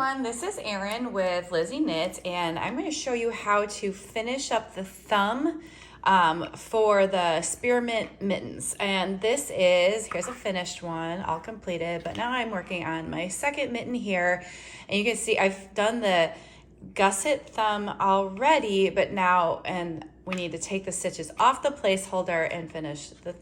everyone, this is Erin with Lizzie Knits, and I'm going to show you how to finish up the thumb for the Spearmint Mittens. And this is, here's a finished one, all completed, but now I'm working on my second mitten here. And you can see I've done the gusset thumb already, but now, and we need to take the stitches off the placeholder and finish the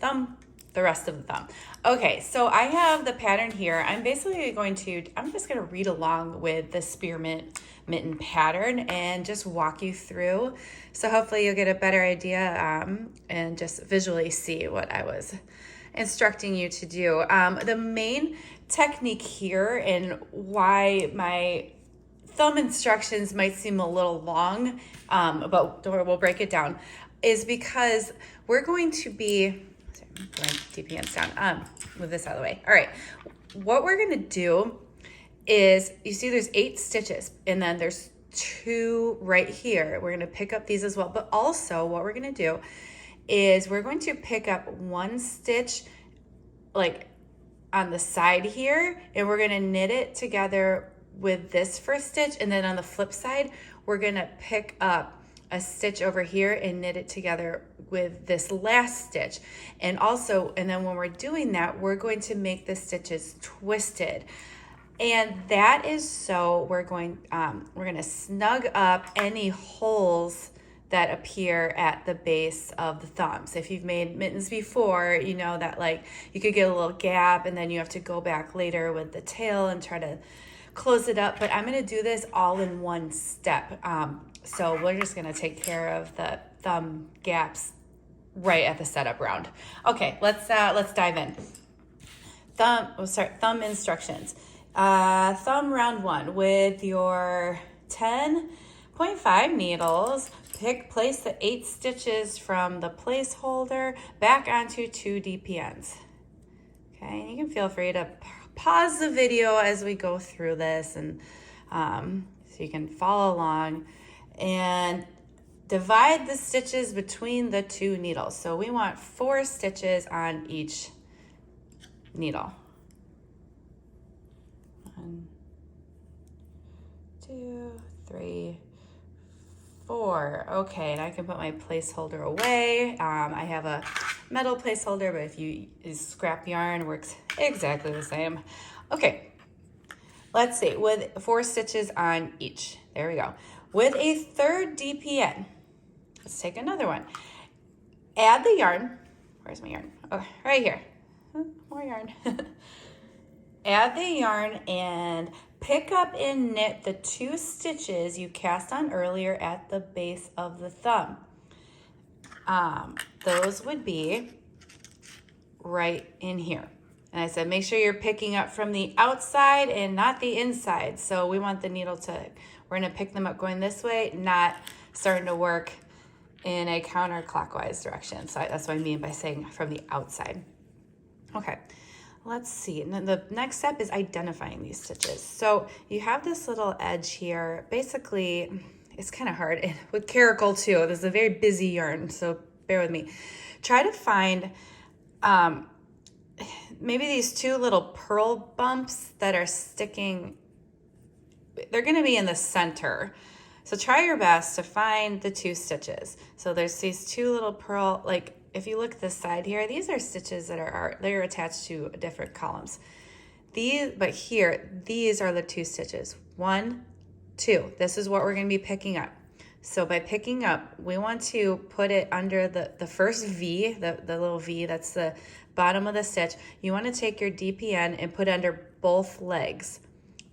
rest of the thumb. Okay, so I have the pattern here. I'm just gonna read along with the Spearmint Mitten pattern and just walk you through. So hopefully you'll get a better idea and just visually see what I was instructing you to do. The main technique here and why my thumb instructions might seem a little long, but we'll break it down, is because we're going to be, I'm going DPNs down, move this out of the way. All right, what we're gonna do is, you see there's 8 stitches and then there's 2 right here. We're gonna pick up these as well, but also what we're gonna do is we're going to pick up 1 stitch like on the side here, and we're gonna knit it together with this first stitch, and then on the flip side, we're gonna pick up a stitch over here and knit it together with this last stitch. And then when we're doing that, we're going to make the stitches twisted. And that is so we're gonna snug up any holes that appear at the base of the thumb. So if you've made mittens before, you know that like you could get a little gap and then you have to go back later with the tail and try to close it up. But I'm gonna do this all in one step. So we're just gonna take care of the thumb gaps right at the setup round. Okay, let's dive in. Thumb instructions. Thumb round 1 with your 10.5 needles. Place the 8 stitches from the placeholder back onto 2 DPNs. Okay, you can feel free to pause the video as we go through this, and so you can follow along, and divide the stitches between the 2 needles. So we want 4 stitches on each needle. 1, 2, 3, 4. Okay, and I can put my placeholder away. I have a metal placeholder, but if you use scrap yarn, works exactly the same. Okay, let's see, with 4 stitches on each. There we go. With a 3rd DPN, let's take another one. Add the yarn. Where's my yarn? Oh, right here. More yarn. Add the yarn and pick up and knit the 2 stitches you cast on earlier at the base of the thumb. Those would be right in here. And I said, make sure you're picking up from the outside and not the inside. So we want the needle we're gonna pick them up going this way, not starting to work in a counterclockwise direction. So that's what I mean by saying from the outside. Okay, let's see. And then the next step is identifying these stitches. So you have this little edge here. Basically, it's kind of hard. And with Caracol too, this is a very busy yarn, so bear with me. Try to find maybe these 2 little purl bumps that are sticking. They're gonna be in the center. So try your best to find the 2 stitches. So there's these 2 little purl, like if you look this side here, these are stitches that they're attached to different columns. But here, these are the 2 stitches. 1, 2, this is what we're gonna be picking up. So by picking up, we want to put it under the first V, the little V, that's the bottom of the stitch. You wanna take your DPN and put under both legs.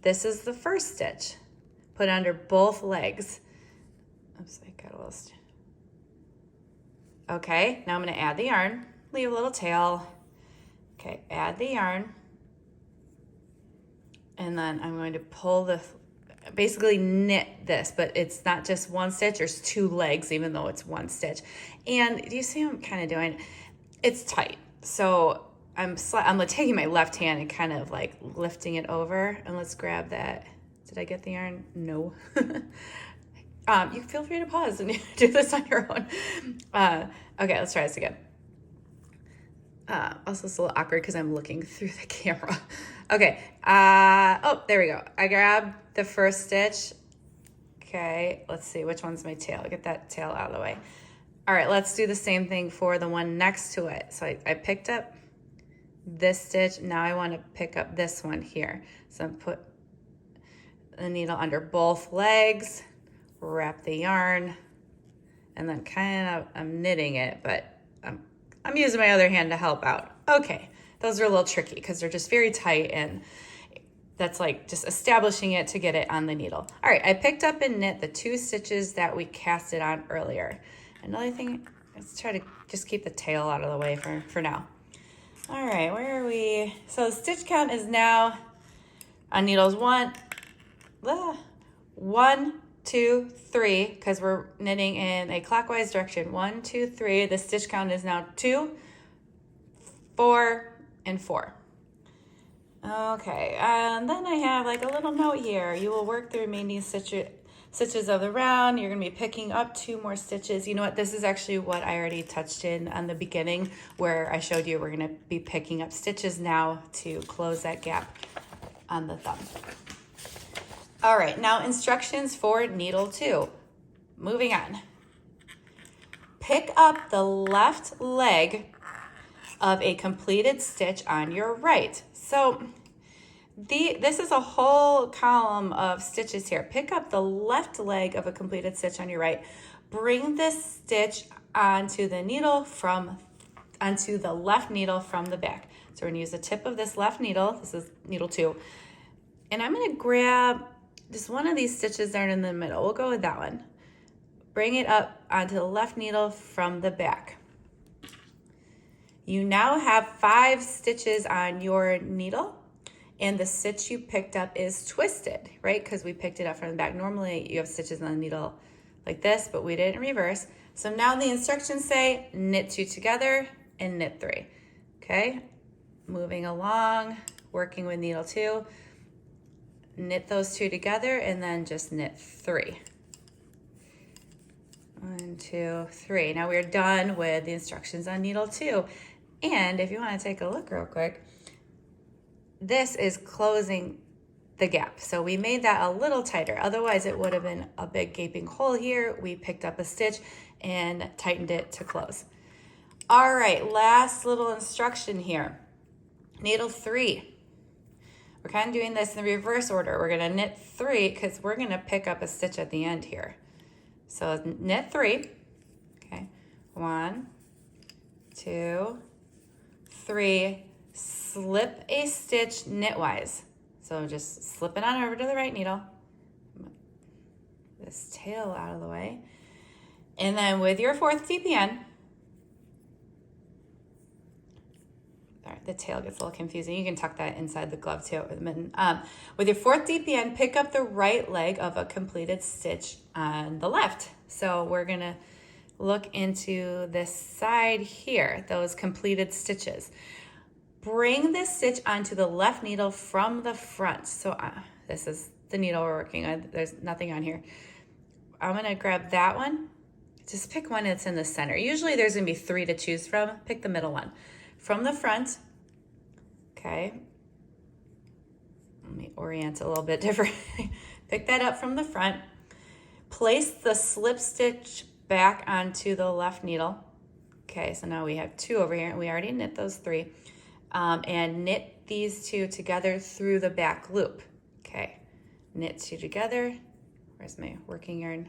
This is the first stitch. Put under both legs. Oops, I got a little okay, now I'm gonna add the yarn, leave a little tail. Okay, add the yarn. And then I'm going to pull basically knit this, but it's not just 1 stitch, there's 2 legs, even though it's 1 stitch. And do you see what I'm kind of doing? It's tight. So I'm taking my left hand and kind of like lifting it over, and let's grab that. Did I get the yarn? No. You feel free to pause and do this on your own. Okay, let's try this again. Also, it's a little awkward because I'm looking through the camera. Okay. Oh, there we go. I grabbed the first stitch. Okay. Let's see which one's my tail. Get that tail out of the way. All right. Let's do the same thing for the one next to it. So I picked up this stitch. Now I want to pick up this one here. So I'm put the needle under both legs, wrap the yarn, and then kind of I'm knitting it, but I'm using my other hand to help out. Okay, those are a little tricky because they're just very tight, and that's like just establishing it to get it on the needle. All right, I picked up and knit the 2 stitches that we casted on earlier. Another thing, let's try to just keep the tail out of the way for now. All right, where are we? So the stitch count is now on needles 1, 2, 3, because we're knitting in a clockwise direction. 1, 2, 3. The stitch count is now 2, 4, and 4. Okay, and then I have like a little note here. You will work the remaining stitches of the round. You're gonna be picking up 2 more stitches. You know what? This is actually what I already touched in on the beginning where I showed you we're gonna be picking up stitches now to close that gap on the thumb. All right, now instructions for needle 2. Moving on. Pick up the left leg of a completed stitch on your right. So this is a whole column of stitches here. Pick up the left leg of a completed stitch on your right. Bring this stitch onto the left needle from the back. So we're gonna use the tip of this left needle. This is needle 2. And I'm gonna grab just one of these stitches there in the middle. We'll go with that one. Bring it up onto the left needle from the back. You now have 5 stitches on your needle, and the stitch you picked up is twisted, right? Because we picked it up from the back. Normally you have stitches on the needle like this, but we did it in reverse. So now the instructions say knit 2 together and knit 3. Okay, moving along, working with needle 2. Knit those 2 together and then just knit 3. 1, 2, 3. Now we're done with the instructions on needle 2. And if you want to take a look real quick, this is closing the gap. So we made that a little tighter. Otherwise it would have been a big gaping hole here. We picked up a stitch and tightened it to close. All right, last little instruction here. Needle 3. We're kind of doing this in the reverse order. We're gonna knit 3 because we're gonna pick up a stitch at the end here. So knit 3, okay. 1, 2, 3, slip a stitch knitwise. So just slip it on over to the right needle. This tail out of the way. And then with your 4th DPN, the tail gets a little confusing. You can tuck that inside the glove too with the mitten. With your 4th DPN, pick up the right leg of a completed stitch on the left. So we're gonna look into this side here, those completed stitches. Bring this stitch onto the left needle from the front. So this is the needle we're working on. There's nothing on here. I'm gonna grab that one. Just pick one that's in the center. Usually there's gonna be 3 to choose from. Pick the middle one. From the front, okay. Let me orient a little bit different. Pick that up from the front. Place the slip stitch back onto the left needle. Okay, so now we have 2 over here, and we already knit those 3. And knit these 2 together through the back loop. Okay, knit 2 together. Where's my working yarn?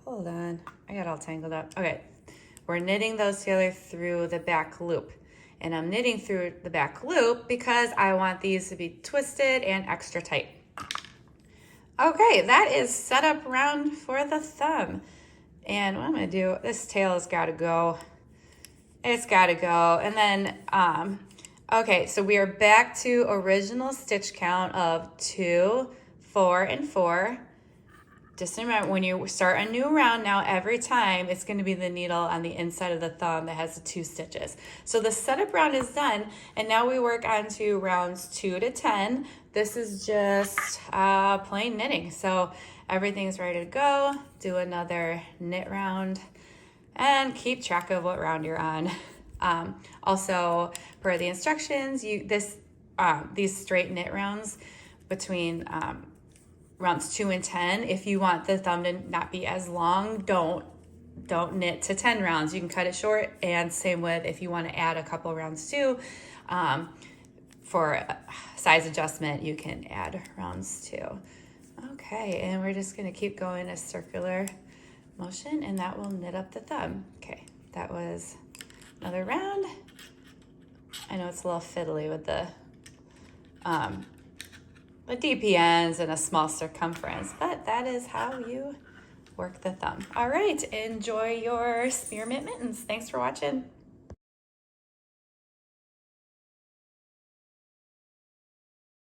Hold on, I got all tangled up. Okay, we're knitting those together through the back loop. And I'm knitting through the back loop because I want these to be twisted and extra tight. Okay, that is set up round for the thumb. And what I'm gonna do, this tail has gotta go. It's gotta go. And then, okay, so we are back to original stitch count of 2, 4, and 4. Just remember, when you start a new round now, every time it's going to be the needle on the inside of the thumb that has the 2 stitches. So the setup round is done, and now we work on to rounds 2 to 10. This is just plain knitting. So everything's ready to go. Do another knit round. and keep track of what round you're on. Also, per the instructions, these straight knit rounds between rounds 2 and 10, if you want the thumb to not be as long, don't knit to 10 rounds. You can cut it short, and same with if you want to add a couple rounds too. For size adjustment, you can add rounds too. Okay, and we're just going to keep going a circular motion, and that will knit up the thumb. Okay, that was another round. I know it's a little fiddly with the DPNs and a small circumference, but that is how you work the thumb. All right, enjoy your Spearmint Mittens. Thanks for watching.